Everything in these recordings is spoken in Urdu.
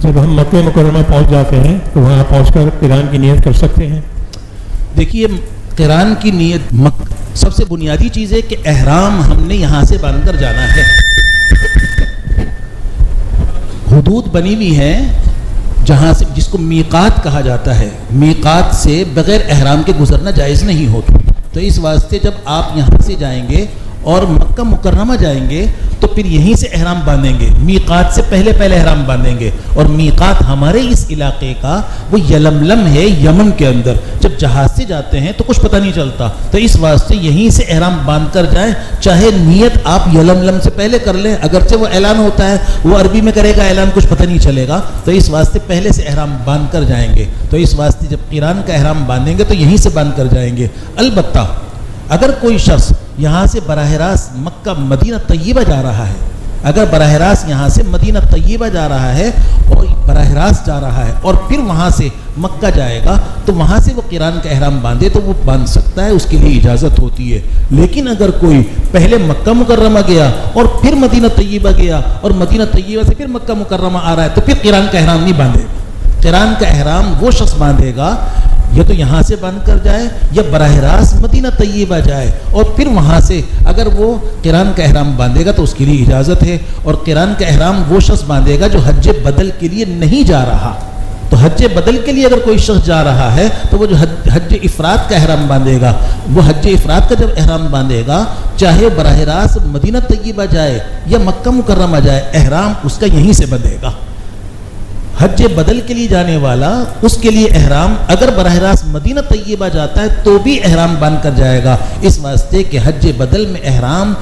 جب ہم مکہ مکرمہ پہنچ جاتے ہیں تو وہاں پہنچ کر قران کی نیت کر سکتے ہیں؟ دیکھیے قران کی نیت سب سے بنیادی چیز ہے کہ احرام ہم نے یہاں سے باندھ کر جانا ہے. حدود بنی ہوئی ہے جہاں سے جس کو میقات کہا جاتا ہے. میقات سے بغیر احرام کے گزرنا جائز نہیں ہوتا. تو اس واسطے جب آپ یہاں سے جائیں گے اور مکہ مکرمہ جائیں گے تو پھر یہیں سے احرام باندھیں گے. میقات سے پہلے احرام باندھیں گے. اور میقات ہمارے اس علاقے کا وہ یلملم ہے یمن کے اندر. جب جہاز سے جاتے ہیں تو کچھ پتہ نہیں چلتا, تو اس واسطے یہیں سے احرام باندھ کر جائیں. چاہے نیت آپ یلملم سے پہلے کر لیں, اگرچہ وہ اعلان ہوتا ہے وہ عربی میں کرے گا اعلان, کچھ پتہ نہیں چلے گا, تو اس واسطے پہلے سے احرام باندھ کر جائیں گے. تو اس واسطے جب قران کا احرام باندھیں گے تو یہیں سے باندھ کر جائیں گے. البتہ اگر کوئی شخص یہاں سے براہ راست مکہ مدینہ طیبہ جا رہا ہے, اگر براہ راست یہاں سے مدینہ طیبہ جا رہا ہے اور براہ راست جا رہا ہے اور پھر وہاں سے مکہ جائے گا, تو وہاں سے وہ قران کا احرام باندھے تو وہ باندھ سکتا ہے, اس کے لیے اجازت ہوتی ہے. لیکن اگر کوئی پہلے مکہ مکرمہ گیا اور پھر مدینہ طیبہ گیا اور مدینہ طیبہ سے پھر مکہ مکرمہ آ رہا ہے, تو پھر قران کا احرام نہیں باندھے گا. قران کا احرام وہ شخص باندھے گا یا تو یہاں سے باندھ کر جائے یا براہ راست مدینہ طیبہ جائے اور پھر وہاں سے اگر وہ قران کا احرام باندھے گا تو اس کے لیے اجازت ہے. اور قران کا احرام وہ شخص باندھے گا جو حج بدل کے لیے نہیں جا رہا. تو حج بدل کے لیے اگر کوئی شخص جا رہا ہے تو وہ جو حج افراد کا احرام باندھے گا, وہ حج افراد کا جب احرام باندھے گا, چاہے براہ راست مدینہ طیبہ جائے یا مکہ مکرمہ جائے, احرام اس کا یہیں سے بندھے گا. حج بدل کے لیے جانے والا اس کے لیے احرام اگر براہ راست مدینہ طیبہ جاتا ہے تو بھی احرام باندھ کر جائے گا, اس واسطے کہ حج بدل میں احرام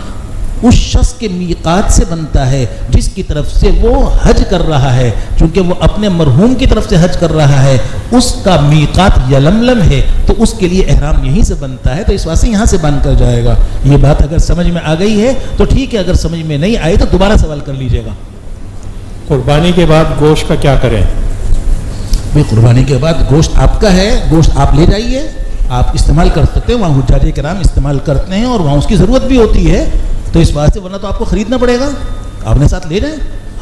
اس شخص کے میقات سے بنتا ہے جس کی طرف سے وہ حج کر رہا ہے. چونکہ وہ اپنے مرحوم کی طرف سے حج کر رہا ہے, اس کا میقات یلملم ہے, تو اس کے لیے احرام یہیں سے بنتا ہے. تو اس واسطے یہاں سے باندھ کر جائے گا. یہ بات اگر سمجھ میں آ گئی ہے تو ٹھیک ہے, اگر سمجھ میں نہیں آئی تو دوبارہ سوال کر لیجیے گا. قربانی کے بعد گوشت کا کیا کریں؟ بھائی قربانی کے بعد گوشت آپ کا ہے, گوشت آپ لے جائیے, آپ استعمال کر سکتے ہیں. وہاں حجاج کرام استعمال کرتے ہیں اور وہاں اس کی ضرورت بھی ہوتی ہے, تو اس واسطے ورنہ تو آپ کو خریدنا پڑے گا, آپ نے ساتھ لے جائیں.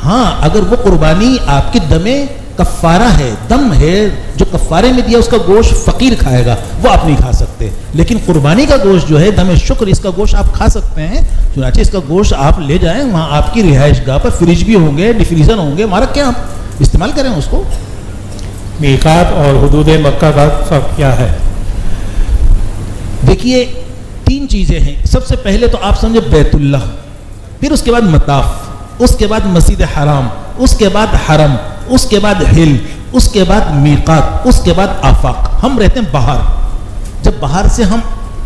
ہاں اگر وہ قربانی آپ کی دم کفارہ ہے, دم ہے جو کفارے میں دیا, اس کا گوشت فقیر کھائے گا, وہ آپ نہیں کھا سکتے. لیکن قربانی کا گوشت جو ہے دم شکر, اس کا گوشت آپ کھا سکتے ہیں. چنانچہ اس کا گوشت آپ لے جائیں, وہاں آپ کی رہائش گاہ پر فریج بھی ہوں گے, ڈیفریزر ہوں گے, ہمارا کیا آپ استعمال کریں اس کو. میقات اور حدود مکہ کا فرق کیا ہے؟ دیکھیے 3 چیزیں ہیں. سب سے پہلے تو آپ سمجھے بیت اللہ, پھر اس کے بعد مطاف, اس کے بعد مسجد حرام, اس کے بعد حرم, اس کے بعد ہل, اس کے بعد میقات, اس کے بعد آفاق. ہم رہتے ہیں باہر, جب باہر سے ہم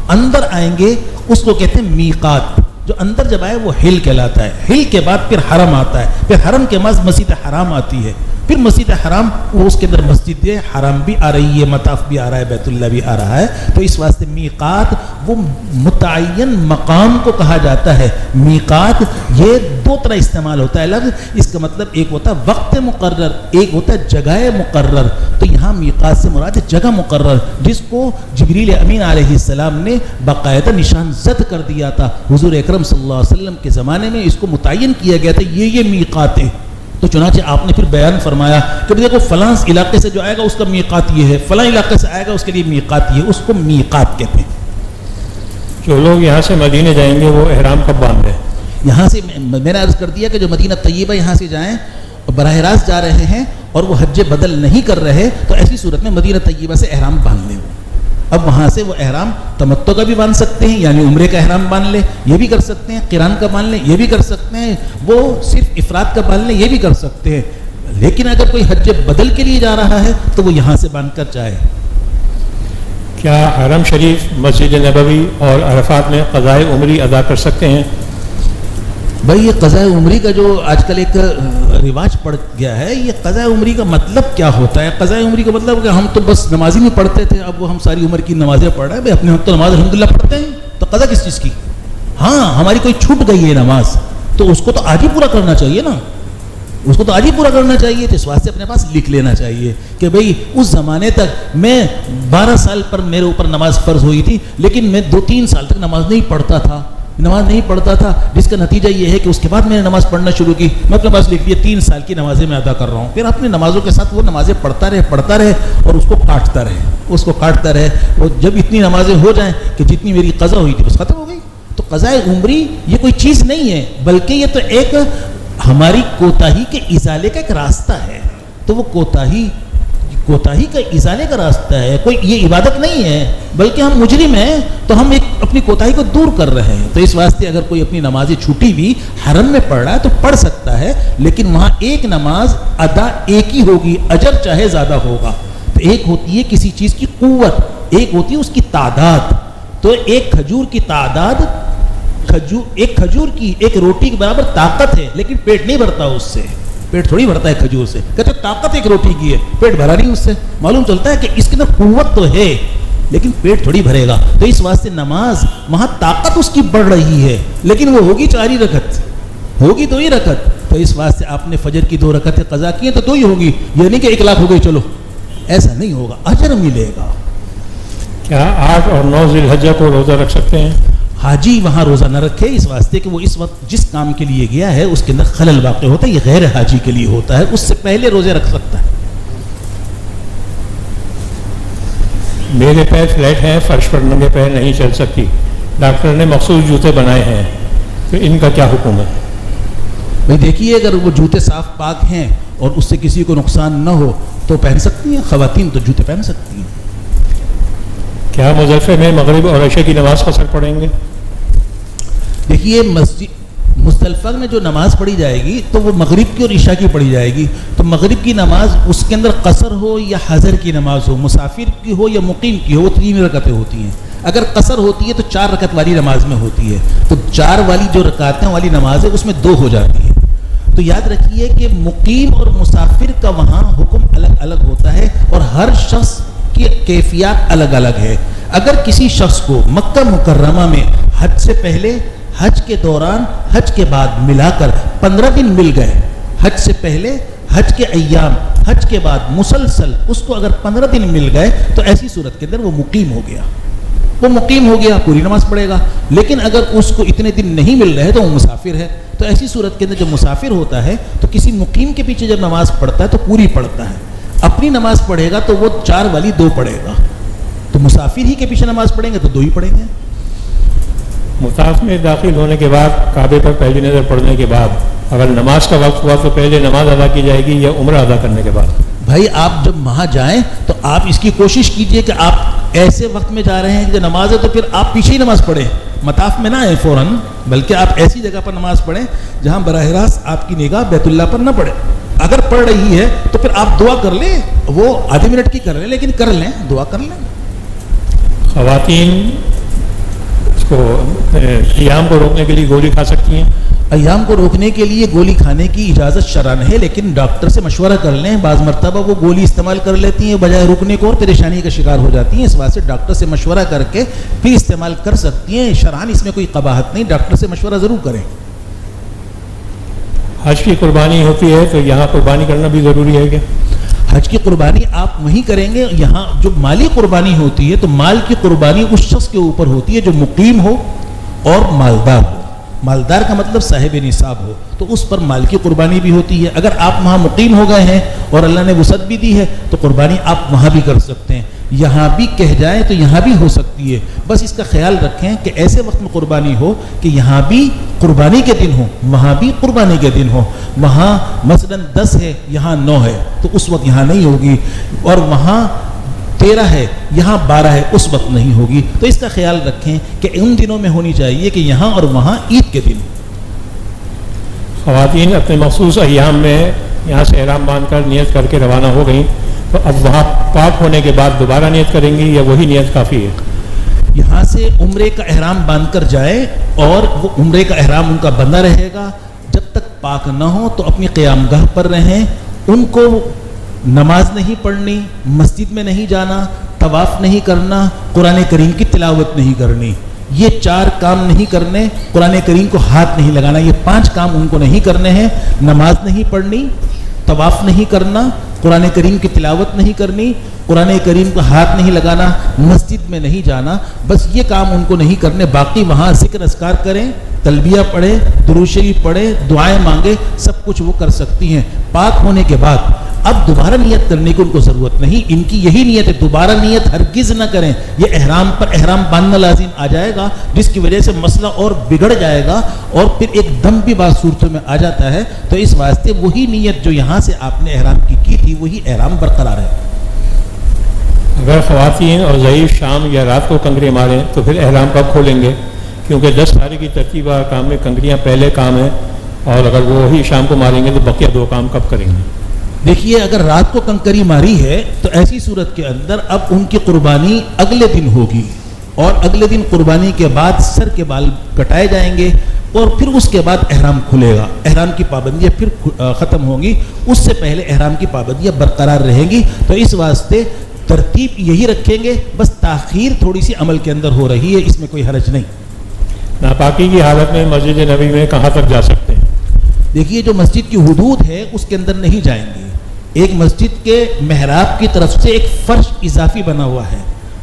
اندر آئیں گے اس کو کہتے ہیں میقات. جو اندر جب آئے وہ ہل کہلاتا ہے. ہل کے بعد پھر حرم آتا ہے, پھر حرم کے بعد مسجد حرام آتی ہے, پھر مسجد حرام, وہ اس کے اندر مسجد حرام بھی آ رہی ہے, مطاف بھی آ رہا ہے, بیت اللہ بھی آ رہا ہے. تو اس واسطے میقات وہ متعین مقام کو کہا جاتا ہے. میقات یہ 2 طرح استعمال ہوتا ہے لفظ, اس کا مطلب ایک ہوتا ہے وقت مقرر, ایک ہوتا ہے جگہ مقرر. تو یہاں میقات سے مراد جگہ مقرر, جس کو جبریل امین علیہ السلام نے باقاعدہ نشان زد کر دیا تھا. حضور اکرم صلی اللہ علیہ وسلم کے زمانے میں اس کو متعین کیا گیا تھا, یہ میقات ہے. تو چنانچہ آپ نے پھر بیان فرمایا کہ دیکھو فلاں علاقے سے جو آئے گا اس کا میقات یہ ہے, فلاں علاقے سے آئے گا اس کے لیے میقات یہ ہے, اس کو میقات کہتے ہیں. جو لوگ یہاں سے مدینے جائیں گے وہ احرام کب باندھیں؟ یہاں سے میں نے عرض کر دیا کہ جو مدینہ طیبہ یہاں سے جائیں اور براہ راست جا رہے ہیں اور وہ حج بدل نہیں کر رہے, تو ایسی صورت میں مدینہ طیبہ سے احرام باندھ لیں. اب وہاں سے وہ احرام تمتع کا بھی باندھ سکتے ہیں, یعنی عمرے کا احرام باندھ لیں, یہ بھی کر سکتے ہیں. قران کا باندھ لیں, یہ بھی کر سکتے ہیں. وہ صرف افراد کا باندھ لیں, یہ بھی کر سکتے ہیں. لیکن اگر کوئی حج بدل کے لیے جا رہا ہے تو وہ یہاں سے باندھ کر جائے. کیا حرم شریف, مسجد نبوی اور عرفات میں قضاء عمری ادا کر سکتے ہیں؟ بھائی یہ قضاء عمری کا جو آج کل ایک رواج پڑ گیا ہے, یہ قضاء عمری کا مطلب کیا ہوتا ہے؟ قضاء عمری کا مطلب کہ ہم تو بس نمازی میں پڑھتے تھے, اب وہ ہم ساری عمر کی نمازیں پڑھ رہے ہیں. بھائی اپنے ہم تو نماز الحمدللہ پڑھتے ہیں, تو قضا کس چیز کی؟ ہاں ہماری کوئی چھوٹ گئی ہے نماز, تو اس کو تو آج ہی پورا کرنا چاہیے نا, اس کو تو آج ہی پورا کرنا چاہیے. تو اس واسطے اپنے پاس لکھ لینا چاہیے کہ بھئی اس زمانے تک میں 12 سال پر میرے اوپر نماز فرض ہوئی تھی, لیکن میں 2-3 سال تک نماز نہیں پڑھتا تھا. نماز نہیں پڑھتا تھا، جس کا نتیجہ یہ ہے کہ اس کے بعد میں نے نماز پڑھنا شروع کی. میں اپنے پاس لکھ لیا 3 سال کی نمازیں میں ادا کر رہا ہوں. پھر اپنی نمازوں کے ساتھ وہ نمازیں پڑھتا رہے اور اس کو کاٹتا رہے. اور جب اتنی نمازیں ہو جائیں کہ جتنی میری قضا ہوئی تھی بس ختم ہو گئی. تو قضاء عمری یہ کوئی چیز نہیں ہے، بلکہ یہ تو ایک ہماری کوتاہی کے ازالے کا ایک راستہ ہے. تو وہ کوتاہی کا ازالے کا راستہ ہے، کوئی یہ عبادت نہیں ہے، بلکہ ہم مجرم ہیں تو ہم اپنی کوتاہی کو دور کر رہے ہیں. تو اس واسطے اگر کوئی اپنی نمازیں چھوٹی بھی حرم میں پڑھ رہا ہے تو پڑھ سکتا ہے، لیکن وہاں ایک نماز ادا ایک ہی ہوگی، اجر چاہے زیادہ ہوگا. تو ایک ہوتی ہے کسی چیز کی قوت، ایک ہوتی ہے اس کی تعداد. تو ایک کھجور کی تعداد، ایک کھجور کی ایک روٹی کے برابر طاقت ہے، لیکن پیٹ نہیں بھرتا اس سے. پیٹ تھوڑی بھرتا ہے کھجور سے. کہتے طاقت ایک روٹی کی ہے، پیٹ بھرا نہیں اس سے. معلوم چلتا ہے کہ اس کے اندر قوت تو ہے لیکن پیٹ تھوڑی بھرے گا. تو اس واسطے نماز وہاں طاقت اس کی بڑھ رہی ہے، لیکن وہ ہوگی 4 ہی رکعت، ہوگی 2 ہی رکعت. تو اس واسطے آپ نے فجر کی 2 رکعتیں قضا کی ہیں تو 2 ہی ہوگی، یہ نہیں کہ 1 لاکھ ہو گئی چلو، ایسا نہیں ہوگا، اجر ملے گا. کیا 8 اور 9 ذی الحجہ کو روزہ رکھ سکتے ہیں؟ حاجی وہاں روزہ نہ رکھے، اس واسطے کہ وہ اس وقت جس کام کے لیے گیا ہے اس کے اندر خلل واقع ہوتا ہے. یہ غیر حاجی کے لیے ہوتا ہے، اس سے پہلے روزے رکھ سکتا ہے. میرے پیر فلیٹ ہیں، فرش پر ننگے پیر نہیں چل سکتی، ڈاکٹر نے مخصوص جوتے بنائے ہیں، تو ان کا کیا حکم ہے؟ بھائی دیکھیے، اگر وہ جوتے صاف پاک ہیں اور اس سے کسی کو نقصان نہ ہو تو پہن سکتی ہیں. خواتین تو جوتے پہن سکتی ہیں. کیا مزدلفہ میں مغرب اور عشاء کی نماز قصر پڑھیں گے؟ دیکھیے، مزدلفہ میں جو نماز پڑھی جائے گی تو وہ مغرب کی اور عشاء کی پڑھی جائے گی. تو مغرب کی نماز اس کے اندر قصر ہو یا حضر کی نماز ہو، مسافر کی ہو یا مقیم کی ہو، وہ 3 رکعتیں ہوتی ہیں. اگر قصر ہوتی ہے تو 4 رکعت والی نماز میں ہوتی ہے. تو 4 والی جو رکعتیں والی نماز ہے اس میں 2 ہو جاتی ہے. تو یاد رکھیے کہ مقیم اور مسافر کا وہاں حکم الگ الگ ہوتا ہے اور ہر شخص کی کیفیات الگ الگ ہے. اگر کسی شخص کو مکہ مکرمہ میں حج سے پہلے، حج کے دوران، حج کے بعد ملا کر 15 دن مل گئے، حج سے پہلے، حج کے ایام، حج کے بعد مسلسل اس کو اگر 15 دن مل گئے تو ایسی صورت کے اندر وہ مقیم ہو گیا. وہ مقیم ہو گیا، پوری نماز پڑھے گا. لیکن اگر اس کو اتنے دن نہیں مل رہے تو وہ مسافر ہے. تو ایسی صورت کے اندر جب مسافر ہوتا ہے تو کسی مقیم کے پیچھے جب نماز پڑھتا ہے تو پوری پڑھتا ہے. اپنی نماز پڑھے گا تو وہ 4 والی 2 پڑھے گا. تو مسافر ہی کے پیچھے نماز پڑھیں گے تو 2 ہی پڑھیں گے. مطاف میں داخل ہونے کے بعد کعبے پر پہلی نظر پڑنے کے بعد اگر نماز کا وقت ہوا تو پہلے نماز ادا کی جائے گی یا عمرہ ادا کرنے کے بعد؟ بھائی آپ جب وہاں جائیں تو آپ اس کی کوشش کیجئے کہ آپ ایسے وقت میں جا رہے ہیں کہ نماز ہے تو پھر آپ پیچھے ہی نماز پڑھیں. مطاف میں نہ آئیں فوراً، بلکہ آپ ایسی جگہ پر نماز پڑھیں جہاں براہ راست آپ کی نگاہ بیت اللہ پر نہ پڑے. اگر پڑھ رہی ہے تو پھر آپ دعا کر لیں، وہ آدھے منٹ کی کر لیں لیکن کر لیں، دعا کر لیں. خواتین اس کو ایام کو روکنے کے لیے گولی کھا سکتی ہیں؟ ایام کو روکنے کے لیے گولی کھانے کی اجازت شرعاً ہے، لیکن ڈاکٹر سے مشورہ کر لیں. بعض مرتبہ وہ گولی استعمال کر لیتی ہیں بجائے رکنے کو اور پریشانی کا شکار ہو جاتی ہیں. اس واسطے ڈاکٹر سے مشورہ کر کے پھر استعمال کر سکتی ہیں. شرعاً اس میں کوئی قباحت نہیں، ڈاکٹر سے مشورہ ضرور کریں. حج کی قربانی ہوتی ہے تو یہاں قربانی کرنا بھی ضروری ہے کیا؟ حج کی قربانی آپ وہیں کریں گے. یہاں جو مالی قربانی ہوتی ہے تو مال کی قربانی اس شخص کے اوپر ہوتی ہے جو مقیم ہو اور مالدار ہو. مالدار کا مطلب صاحب نصاب ہو، تو اس پر مال کی قربانی بھی ہوتی ہے. اگر آپ وہاں مقیم ہو گئے ہیں اور اللہ نے وسعت بھی دی ہے تو قربانی آپ وہاں بھی کر سکتے ہیں. یہاں بھی کہہ جائیں تو یہاں بھی ہو سکتی ہے. بس اس کا خیال رکھیں کہ ایسے وقت میں قربانی ہو کہ یہاں بھی قربانی کے دن ہو، وہاں بھی قربانی کے دن ہو. وہاں مثلا 10 ہے، یہاں 9 ہے تو اس وقت یہاں نہیں ہوگی، اور وہاں 13 ہے، یہاں 12 ہے، اس وقت نہیں ہوگی. تو اس کا خیال رکھیں کہ ان دنوں میں ہونی چاہیے کہ یہاں اور وہاں عید کے دن. خواتین اپنے مخصوص ایام میں یہاں سے احرام باندھ کر نیت کر کے روانہ ہو گئیں تو اب وہاں پاک ہونے کے بعد دوبارہ نیت کریں گی یا وہی نیت کافی ہے؟ یہاں سے عمرے کا احرام باندھ کر جائے اور وہ عمرے کا احرام ان کا بندہ رہے گا جب تک پاک نہ ہو تو اپنی قیام گاہ پر رہیں. ان کو نماز نہیں پڑھنی، مسجد میں نہیں جانا، طواف نہیں کرنا، قرآن کریم کی تلاوت نہیں کرنی. یہ 4 کام نہیں کرنے. قرآن کریم کو ہاتھ نہیں لگانا. یہ 5 کام ان کو نہیں کرنے ہیں. نماز نہیں پڑھنی، طواف نہیں کرنا، قرآن کریم کی تلاوت نہیں کرنی، قرآن کریم کو ہاتھ نہیں لگانا، مسجد میں نہیں جانا، بس یہ کام ان کو نہیں کرنے. باقی وہاں ذکر اذکار کریں، تلبیہ پڑھیں، درود شریف پڑھیں، دعائیں مانگیں، سب کچھ وہ کر سکتی ہیں. پاک ہونے کے بعد اب دوبارہ نیت کرنے کی ان کو ضرورت نہیں. ان کی یہی نیت ہے، دوبارہ نیت ہرگز نہ کریں. یہ احرام پر احرام باندھنا لازم آ جائے گا، جس کی وجہ سے مسئلہ اور بگڑ جائے گا اور پھر ایک دم بھی بعض صورتوں میں آ جاتا ہے. تو اس واسطے وہی نیت جو یہاں سے آپ نے احرام کی تھی وہی احرام برقرار ہے. اگر خواتین اور ضعیف شام یا رات کو کنگری ماریں تو پھر احرام کب کھولیں گے؟ کیونکہ 10 تاریخ کی ترتیب کام میں کنگریاں پہلے کام ہے، اور اگر وہ ہی شام کو ماریں گے تو بقیہ 2 کام کب کریں گے؟ دیکھیے، اگر رات کو کنکری ماری ہے تو ایسی صورت کے اندر اب ان کی قربانی اگلے دن ہوگی، اور اگلے دن قربانی کے بعد سر کے بال کٹائے جائیں گے، اور پھر اس کے بعد احرام کھلے گا. احرام کی پابندیاں پھر ختم ہوں گی، اس سے پہلے احرام کی پابندیاں برقرار رہیں گی. تو اس واسطے ترتیب یہی رکھیں گے، بس تاخیر تھوڑی سی عمل کے اندر ہو رہی ہے، اس میں کوئی حرج نہیں. ناپاکی کی حالت میں مسجد نبی میں کہاں تک جا سکتے ہیں؟ دیکھیے، جو مسجد کی حدود ہے اس کے اندر نہیں جائیں گے. ایک مسجد کے محراب کی طرف سے ایک فرش اضافی بنا ہوا ہے،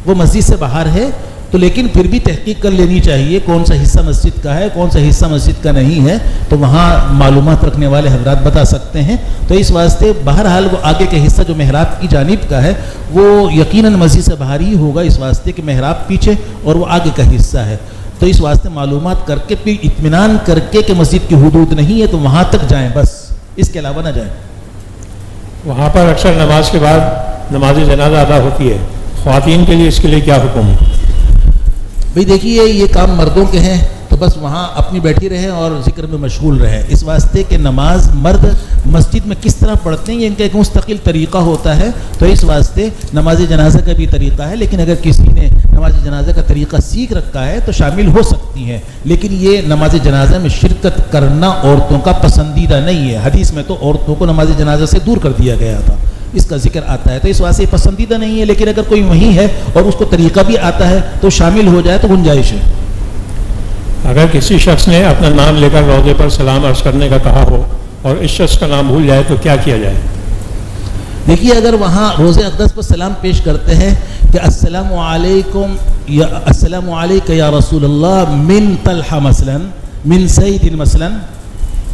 وہ مسجد سے باہر ہے، تو لیکن پھر بھی تحقیق کر لینی چاہیے کون سا حصہ مسجد کا ہے، کون سا حصہ مسجد کا نہیں ہے. تو وہاں معلومات رکھنے والے حضرات بتا سکتے ہیں. تو اس واسطے بہرحال وہ آگے کا حصہ جو محراب کی جانب کا ہے وہ یقیناً مسجد سے باہر ہی ہوگا، اس واسطے کہ محراب پیچھے اور وہ آگے کا حصہ ہے. تو اس واسطے معلومات کر کے پھر اطمینان کر کے کہ مسجد کی حدود نہیں ہے تو وہاں تک جائیں، بس اس کے علاوہ نہ جائیں. وہاں پر اکثر نماز کے بعد نماز جنازہ ادا ہوتی ہے، خواتین کے لیے اس کے لیے کیا حکم ہے؟ بھئی دیکھیے، یہ کام مردوں کے ہیں تو بس وہاں اپنی بیٹھی رہیں اور ذکر میں مشغول رہیں. اس واسطے کہ نماز مرد مسجد میں کس طرح پڑھتے ہیں یہ ان کا ایک مستقل طریقہ ہوتا ہے. تو اس واسطے نماز جنازہ کا بھی طریقہ ہے، لیکن اگر کسی نے نماز جنازہ کا طریقہ سیکھ رکھا ہے تو شامل ہو سکتی ہیں. لیکن یہ نماز جنازہ میں شرکت کرنا عورتوں کا پسندیدہ نہیں ہے. حدیث میں تو عورتوں کو نماز جنازہ سے دور کر دیا گیا تھا، اس کا ذکر آتا ہے. تو اس واسطے پسندیدہ نہیں ہے، لیکن اگر کوئی وہیں ہے اور اس کو طریقہ بھی آتا ہے تو شامل ہو جائے تو گنجائش ہے. اگر کسی شخص نے اپنا نام لے کر روضے پر سلام عرض کرنے کا کہا ہو اور اس شخص کا نام بھول جائے تو کیا کیا جائے؟ دیکھیے، اگر وہاں روضے اقدس پر سلام پیش کرتے ہیں کہ السلام علیکم یا السلام علیک یا رسول اللہ من طلحہ مثلا، من سعید مثلا،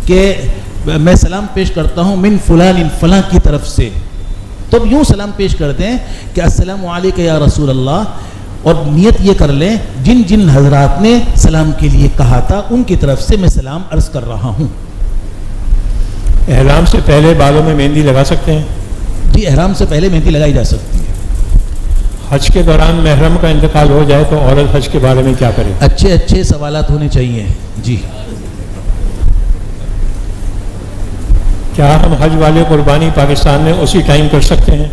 کہ میں سلام پیش کرتا ہوں من فلان فلاں کی طرف سے، تو یوں سلام پیش کرتے ہیں کہ السلام علیک یا رسول اللہ، اور نیت یہ کر لیں جن جن حضرات نے سلام کے لیے کہا تھا ان کی طرف سے میں سلام عرض کر رہا ہوں. احرام سے پہلے بالوں میں مہندی لگا سکتے ہیں؟ جی، احرام سے پہلے مہندی لگائی جا سکتی ہے. حج کے دوران محرم کا انتقال ہو جائے تو عورت حج کے بارے میں کیا کرے؟ اچھے سوالات ہونے چاہیے. جی، کیا ہم حج والے قربانی پاکستان میں اسی ٹائم کر سکتے ہیں؟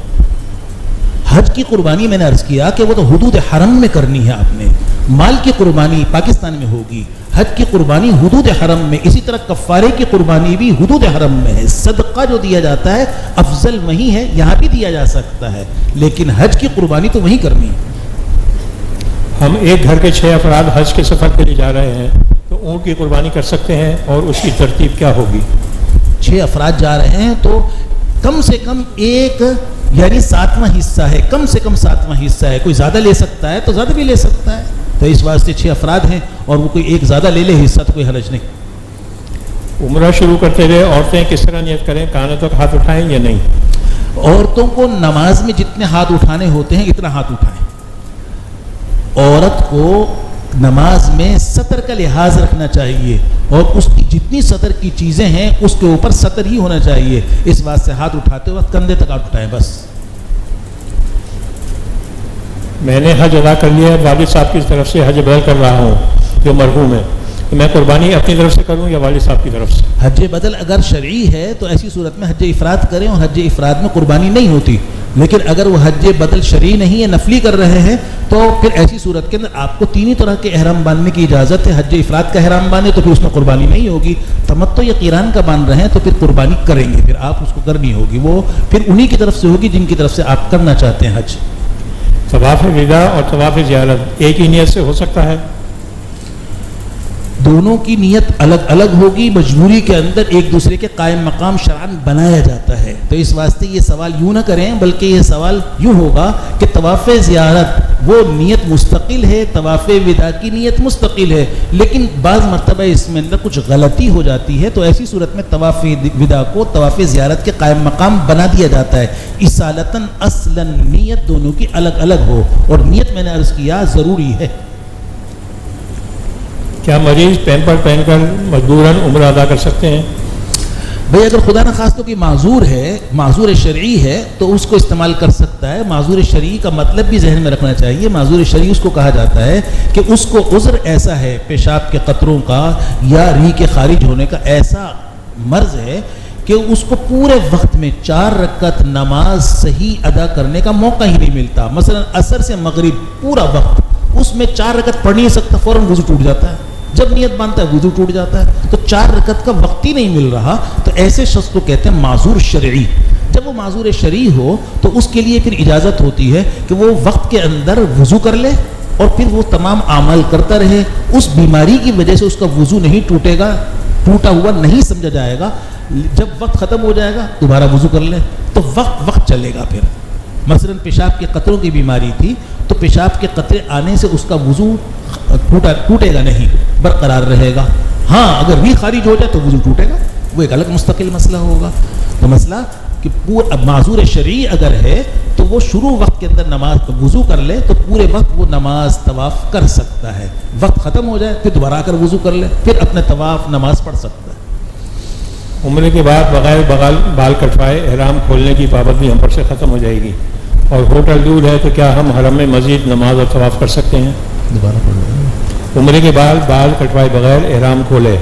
حج کی قربانی میں نے عرض کیا کہ وہ تو حدود حرم میں کرنی ہے. آپ نے مال کی قربانی پاکستان میں ہوگی، حج کی قربانی حدود حرم میں. اسی طرح کفارے کی قربانی بھی حدود حرم میں ہے. صدقہ جو دیا جاتا ہے افضل وہیں ہے، یہاں بھی دیا جا سکتا ہے، لیکن حج کی قربانی تو وہیں کرنی ہے. ہم ایک گھر کے 6 افراد حج کے سفر کے لیے جا رہے ہیں تو اونٹ کی قربانی کر سکتے ہیں اور اس کی ترتیب کیا ہوگی؟ 6 افراد جا رہے ہیں تو کم سے کم ایک یعنی 7واں حصہ ہے، کم سے کم 7واں حصہ ہے. کوئی زیادہ لے سکتا ہے تو زیادہ بھی لے سکتا ہے. تو اس واسطے 6 افراد ہیں اور وہ کوئی ایک زیادہ لے لے حصہ تو کوئی حرج نہیں. عمرہ شروع کرتے ہوئے عورتیں کس طرح نیت کریں؟ کانوں تک ہاتھ اٹھائیں یا نہیں؟ عورتوں کو نماز میں جتنے ہاتھ اٹھانے ہوتے ہیں اتنا ہاتھ اٹھائیں. عورت کو نماز میں سطر کا لحاظ رکھنا چاہیے اور اس کی جتنی سطر کی چیزیں ہیں اس کے اوپر سطر ہی ہونا چاہیے. اس بات سے ہاتھ اٹھاتے وقت کندھے تک ہاتھ اٹھائیں بس. میں نے حج ادا کر لیا ہے، والد صاحب کی طرف سے حج بدل کر رہا ہوں جو مرحوم ہے، تو میں قربانی اپنی طرف سے کروں یا والد صاحب کی طرف سے؟ حج بدل اگر شرعی ہے تو ایسی صورت میں حج افراد کریں اور حج افراد میں قربانی نہیں ہوتی. لیکن اگر وہ حج بدل شرعی نہیں ہے، نفلی کر رہے ہیں، تو پھر ایسی صورت کے اندر آپ کو 3 ہی طرح کے احرام باندھنے کی اجازت ہے. حج افراد کا احرام باندھے تو پھر اس میں قربانی نہیں ہوگی. تمتع یا قران کا باندھ رہے ہیں تو پھر قربانی کریں گے، پھر آپ اس کو کرنی ہوگی. وہ پھر انہی کی طرف سے ہوگی جن کی طرف سے آپ کرنا چاہتے ہیں حج. طواف وداع اور طواف زیارت ایک ہی نیت سے ہو سکتا ہے؟ دونوں کی نیت الگ الگ ہوگی، مجبوری کے اندر ایک دوسرے کے قائم مقام شرعاً بنایا جاتا ہے. تو اس واسطے یہ سوال یوں نہ کریں، بلکہ یہ سوال یوں ہوگا کہ طواف زیارت وہ نیت مستقل ہے، طواف وداع کی نیت مستقل ہے، لیکن بعض مرتبہ اس میں اندر کچھ غلطی ہو جاتی ہے، تو ایسی صورت میں طواف وداع کو طواف زیارت کے قائم مقام بنا دیا جاتا ہے. اصالتاً اصلاً نیت دونوں کی الگ الگ ہو، اور نیت میں نے عرض کیا ضروری ہے. کیا مریض پیمپر پہن کر مجبوراً عمرہ ادا کر سکتے ہیں؟ بھئی اگر خدا نخواستہ کوئی معذور ہے، معذور شرعی ہے، تو اس کو استعمال کر سکتا ہے. معذور شرعی کا مطلب بھی ذہن میں رکھنا چاہیے. معذور شرعی اس کو کہا جاتا ہے کہ اس کو عذر ایسا ہے، پیشاب کے قطروں کا یا ریح کے خارج ہونے کا ایسا مرض ہے کہ اس کو پورے وقت میں 4 رکعت نماز صحیح ادا کرنے کا موقع ہی نہیں ملتا. مثلا عصر سے مغرب پورا وقت اس میں 4 رکعت پڑھ نہیں سکتا، فوراً وضو ٹوٹ جاتا ہے. جب نیت باندھتا ہے وضو ٹوٹ جاتا ہے. تو 4 رکعت کا وقت ہی نہیں مل رہا، تو ایسے شخص کو کہتے ہیں معذور شرعی. جب وہ معذور شرعی ہو تو اس کے لیے پھر اجازت ہوتی ہے کہ وہ وقت کے اندر وضو کر لے اور پھر وہ تمام اعمال کرتا رہے. اس بیماری کی وجہ سے اس کا وضو نہیں ٹوٹے گا، ٹوٹا ہوا نہیں سمجھا جائے گا. جب وقت ختم ہو جائے گا دوبارہ وضو کر لے تو وقت چلے گا. پھر مثلا پیشاب کے قطروں کی بیماری تھی تو پیشاب کے قطرے آنے سے اس کا وضو ٹوٹے گا نہیں، برقرار رہے گا. ہاں اگر ریح خارج ہو جائے تو وضو ٹوٹے گا، وہ ایک الگ مستقل مسئلہ ہوگا. تو مسئلہ کہ معذور شرعی اگر ہے تو وہ شروع وقت کے اندر نماز وضو کر لے تو پورے وقت وہ نماز طواف کر سکتا ہے. وقت ختم ہو جائے پھر دوبارہ آ کر وضو کر لے، پھر اپنے طواف نماز پڑھ سکتا ہے. عمرے کے بعد بغیر بال کٹوائے احرام کھولنے کی پابندی ہم پر سے ختم ہو جائے گی، اور ہوٹل دور ہے تو کیا ہم حرم میں مزید نماز اور طواف کر سکتے ہیں؟ دوبارہ پڑھ لیں. عمرے کے بعد بال کٹوائے بغیر احرام کھولے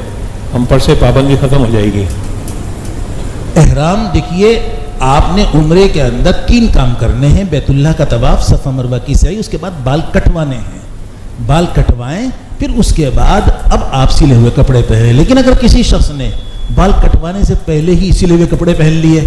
ہم پر سے پابندی ختم ہو جائے گی. احرام دیکھیے، آپ نے عمرے کے اندر 3 کام کرنے ہیں: بیت اللہ کا طواف، صفا مروہ کی سعی، اس کے بعد بال کٹوانے ہیں. بال کٹوائیں، پھر اس کے بعد اب آپ سلے ہوئے کپڑے پہنے. لیکن اگر کسی شخص نے بال کٹوانے سے پہلے ہی سلے ہوئے کپڑے پہن لیے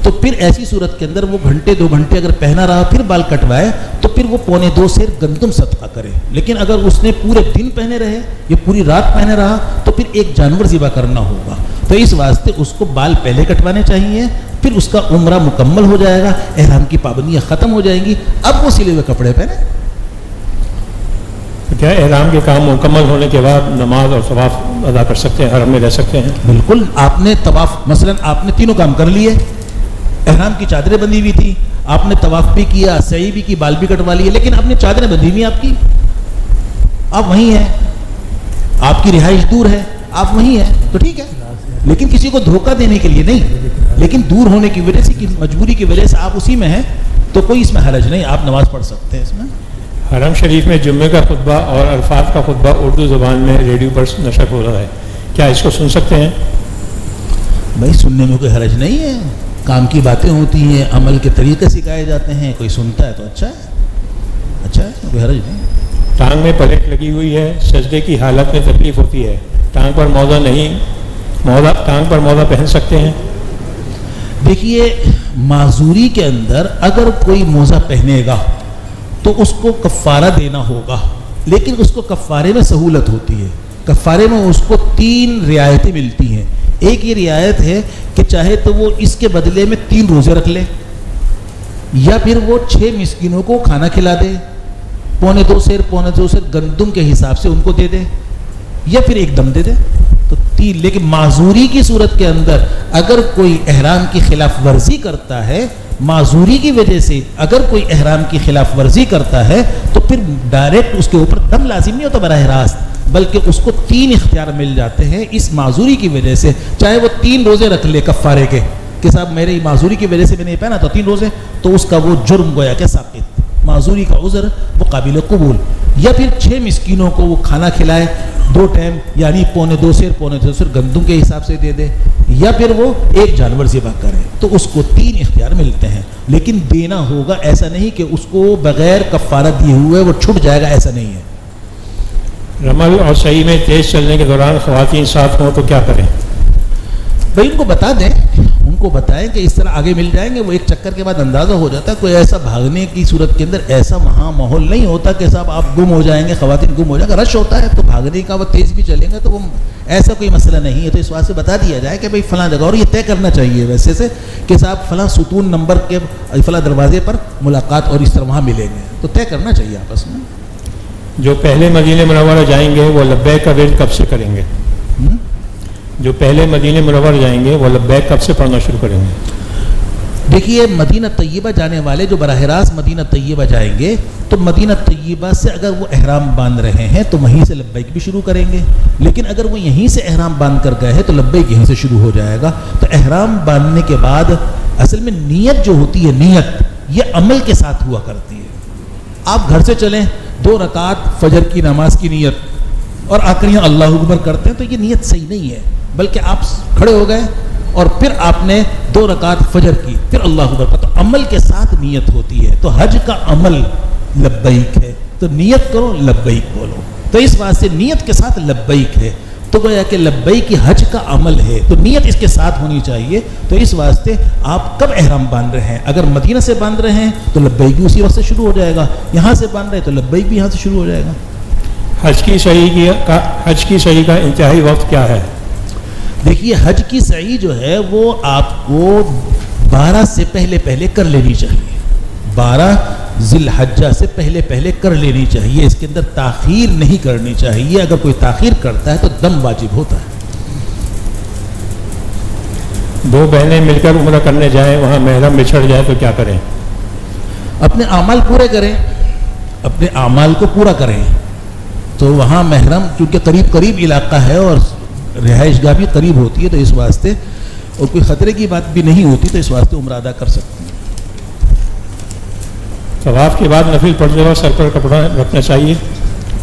تو پھر ایسی صورت کے اندر وہ گھنٹے 2 گھنٹے اگر پہنا رہا پھر بال کٹوائے تو پھر وہ 1.25 سیر گندم صدقہ کرے. لیکن اگر اس نے پورے دن پہنے رہے یا پوری رات پہنے رہا تو پھر ایک جانور ذبح کرنا ہوگا. تو اس واسطے اس کو بال پہلے کٹوانے چاہیے، پھر اس کا عمرہ مکمل ہو جائے گا، احرام کی پابندیاں ختم ہو جائیں گی، اب وہ سلے ہوئے کپڑے پہنے. کیا احرام کے کام مکمل ہونے کے بعد نماز اور طواف ادا کر سکتے ہیں، حرم میں رہ سکتے ہیں؟ بالکل. آپ نے طواف مثلا آپ نے 3 کام کر لیے، احرام کی چادریں بندھی ہوئی تھی، آپ نے طواف بھی کیا، سعی بھی کی، بال بھی کٹوا لیے، لیکن آپ نے چادریں بندھی ہوئی آپ کی، آپ وہیں ہیں، آپ کی رہائش دور ہے، آپ وہیں ہیں تو ٹھیک ہے. لیکن کسی کو دھوکہ دینے کے لیے نہیں، لیکن دور ہونے کی وجہ سے، مجبوری کی وجہ سے آپ اسی میں ہیں تو کوئی اس میں حرج نہیں، آپ نماز پڑھ سکتے ہیں. اس میں حرم شریف میں جمعے کا خطبہ اور عرفات کا خطبہ اردو زبان میں ریڈیو پر نشر ہو رہا ہے، کیا اس کو سن سکتے ہیں؟ بھائی سننے میں کوئی حرج نہیں ہے، کام کی باتیں ہوتی ہیں، عمل کے طریقے سکھائے جاتے ہیں، کوئی سنتا ہے تو اچھا ہے، کوئی حرج نہیں. ٹانگ میں پلیٹ لگی ہوئی ہے، سجدے کی حالت میں تکلیف ہوتی ہے، ٹانگ پر موزہ پہن سکتے ہیں؟ دیکھیے، معذوری کے اندر اگر کوئی موزہ پہنے گا تو اس کو کفارہ دینا ہوگا، لیکن اس کو کفارے میں سہولت ہوتی ہے. کفارے میں اس کو 3 رعایتیں ملتی ہیں. ایک یہ رعایت ہے کہ چاہے تو وہ اس کے بدلے میں 3 روزے رکھ لے، یا پھر وہ 6 مسکینوں کو کھانا کھلا دے، 2.25 سیر گندم کے حساب سے ان کو دے دے، یا پھر ایک دم دے دے. تو 3. لیکن معذوری کی صورت کے اندر اگر کوئی احرام کی خلاف ورزی کرتا ہے، معذوری کی وجہ سے اگر کوئی احرام کی خلاف ورزی کرتا ہے تو پھر ڈائریکٹ اس کے اوپر دم لازم نہیں ہوتا براہ راست، بلکہ اس کو 3 اختیار مل جاتے ہیں اس معذوری کی وجہ سے. چاہے وہ 3 روزے رکھ لے کفارے کے کہ صاحب میری معذوری کی وجہ سے میں نے پہنا تو 3 روزے، تو اس کا وہ جرم گویا کہ ساقط، معذوری کا عذر وہ قابل قبول. یا پھر 6 مسکینوں کو وہ کھانا کھلائے 2 ٹائم، یعنی 2.25 سیر گندم کے حساب سے دے دے، یا پھر وہ ایک جانور ذبح کرے، تو اس کو 3 اختیار ملتے ہیں. لیکن دینا ہوگا، ایسا نہیں کہ اس کو بغیر کفارہ دیے ہوئے وہ چھٹ جائے گا، ایسا نہیں ہے. رمل اور سعی میں تیز چلنے کے دوران خواتین ساتھ ہوں تو کیا کریں؟ بھائی ان کو بتا دیں، ان کو بتائیں کہ اس طرح آگے مل جائیں گے. وہ ایک چکر کے بعد اندازہ ہو جاتا ہے. کوئی ایسا بھاگنے کی صورت کے اندر ایسا وہاں ماحول نہیں ہوتا کہ صاحب آپ گم ہو جائیں گے، خواتین گم ہو جائیں گے. رش ہوتا ہے تو بھاگنے کا وہ تیز بھی چلیں گے تو وہ ایسا کوئی مسئلہ نہیں ہے. تو اس بات سے بتا دیا جائے کہ بھائی فلاں جگہ، اور یہ طے کرنا چاہیے ویسے سے کہ صاحب فلاں ستون نمبر کے فلاں دروازے پر ملاقات اور اس طرح وہاں ملیں گے. تو طے کرنا چاہیے آپس میں. جو پہلے مدینہ منورہ جائیں گے وہ لبیک کا ورد کب سے کریں گے؟ جو پہلے مدینہ منورہ جائیں گے وہ لبیک کب سے پڑھنا شروع کریں گے؟ دیکھیے مدینہ طیبہ جانے والے جو براہ راست مدینہ طیبہ جائیں گے تو مدینہ طیبہ سے اگر وہ احرام باندھ رہے ہیں تو وہیں سے لبیک بھی شروع کریں گے. لیکن اگر وہ یہیں سے احرام باندھ کر گئے ہیں تو لبیک یہیں سے شروع ہو جائے گا. تو احرام باندھنے کے بعد اصل میں نیت جو ہوتی ہے، نیت یہ عمل کے ساتھ ہوا کرتی ہے. آپ گھر سے چلیں 2 رکعت فجر کی نماز کی نیت اور آخر یہاں اللہ اکبر کرتے ہیں تو یہ نیت صحیح نہیں ہے. بلکہ آپ کھڑے ہو گئے اور پھر آپ نے 2 رکعت فجر کی، پھر اللہ اکبر کا. تو عمل کے ساتھ نیت ہوتی ہے. تو حج کا عمل لبیک ہے، تو نیت کرو لبیک بولو. تو اس واسطے نیت کے ساتھ لبیک ہے. تو گویا کہ لبیک کی حج کا عمل ہے تو نیت اس کے ساتھ ہونی چاہیے. تو اس واسطے آپ کب احرام باندھ رہے ہیں؟ اگر مدینہ سے باندھ رہے ہیں تو لبیک بھی اسی وقت سے شروع ہو جائے گا. یہاں سے باندھ رہے ہیں تو لبیک بھی یہاں سے شروع ہو جائے گا. حج کی صحیح کا انتہائی وقت کیا ہے؟ دیکھیے حج کی سعی جو ہے وہ آپ کو 12 سے پہلے کر لینی چاہیے. 12 ذی الحجہ سے پہلے کر لینی چاہیے. اس کے اندر تاخیر نہیں کرنی چاہیے. اگر کوئی تاخیر کرتا ہے تو دم واجب ہوتا ہے. 2 بہنیں مل کر عمرہ کرنے جائیں، وہاں محرم بچھڑ جائے تو کیا کریں؟ اپنے اعمال پورے کریں، اپنے اعمال کو پورا کریں. تو وہاں محرم کیونکہ قریب علاقہ ہے اور رہائش گاہ بھی قریب ہوتی ہے تو اس واسطے اور کوئی خطرے کی بات بھی نہیں ہوتی تو اس واسطے عمرہ ادا کر سکتے ہیں. طواف کے بعد نفل پڑھتے وقت سر پر کپڑا رکھنا چاہیے؟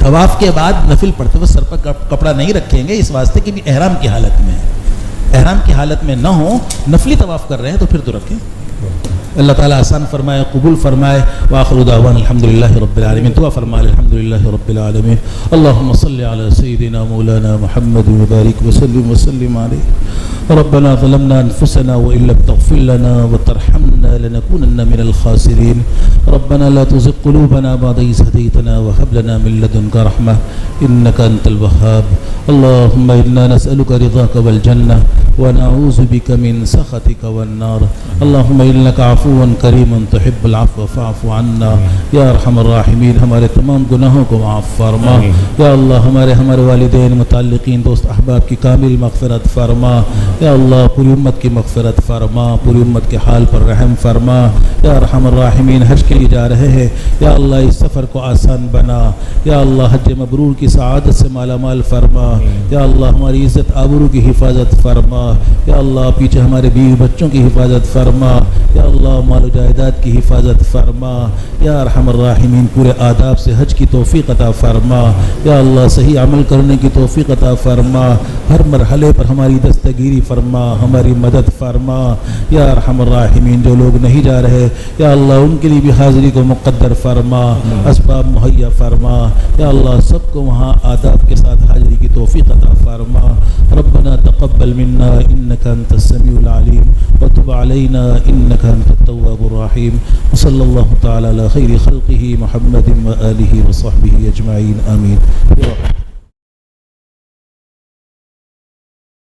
طواف کے بعد نفل پڑھتے وقت سر پر کپڑا نہیں رکھیں گے اس واسطے کہ بھی احرام کی حالت میں ہے. احرام کی حالت میں نہ ہو، نفلی طواف کر رہے ہیں تو پھر تو رکھیں. اللہ تعالیٰ آسان فرمائے، قبول فرمائے. وآخر دعوانا الحمدللہ رب العالمین. دعا فرمائے الحمدللہ رب العالمین. اللہم صلی علی سیدنا مولانا محمد وبارک وسلم علیہ. ربنا ظلمنا انفسنا وإن لم تغفر لنا وترحمنا لنكونن من الخاسرین. ربنا لا تزغ قلوبنا بعد إذ هديتنا وهب لنا من لدنك رحمة إنك أنت الوهاب. اللهم إنا نسألك رضاك والجنة ونعوذ بك من سخطك والنار. اللهم إنك عفو کریم تحب العفو فاعف عنا یا ارحم الراحمین. ہمارے تمام گناہوں کو معاف فرما یا اللہ. ہمارے والدین، متعلقین، دوست احباب کی کامل مغفرت فرما یا اللہ. پوری امت کی مغفرت فرما، پوری امت کے حال پر رحم فرما یا ارحم الراحمین. حج کے لیے جا رہے ہیں یا اللہ اس سفر کو آسان بنا یا اللہ. حج مبرور کی سعادت سے مالا مال فرما یا اللہ. ہماری عزت آبرو کی حفاظت فرما یا اللہ. پیچھے ہمارے بیوی بچوں کی حفاظت فرما یا اللہ. مال و جائیداد کی حفاظت فرما یا ارحم الراحمین. پورے آداب سے حج کی توفیق عطا فرما یا اللہ. صحیح عمل کرنے کی توفیق عطا فرما. ہر مرحلے پر ہماری دستگیری فرما، ہماری مدد فرما یا ارحم الراحمین. جو لوگ نہیں جا رہے یا اللہ ان کے لیے بھی حاضری کو مقدر فرما، اسباب مہیا فرما یا اللہ. سب کو وہاں آداب کے ساتھ حاضری کی توفیق عطا فرما. ربنا تقبل منا انك انت السميع العليم وتب علينا انك انت التواب الرحيم. وصلى الله تعالى على خير خلقه محمد وآله وصحبه أجمعين. آمين.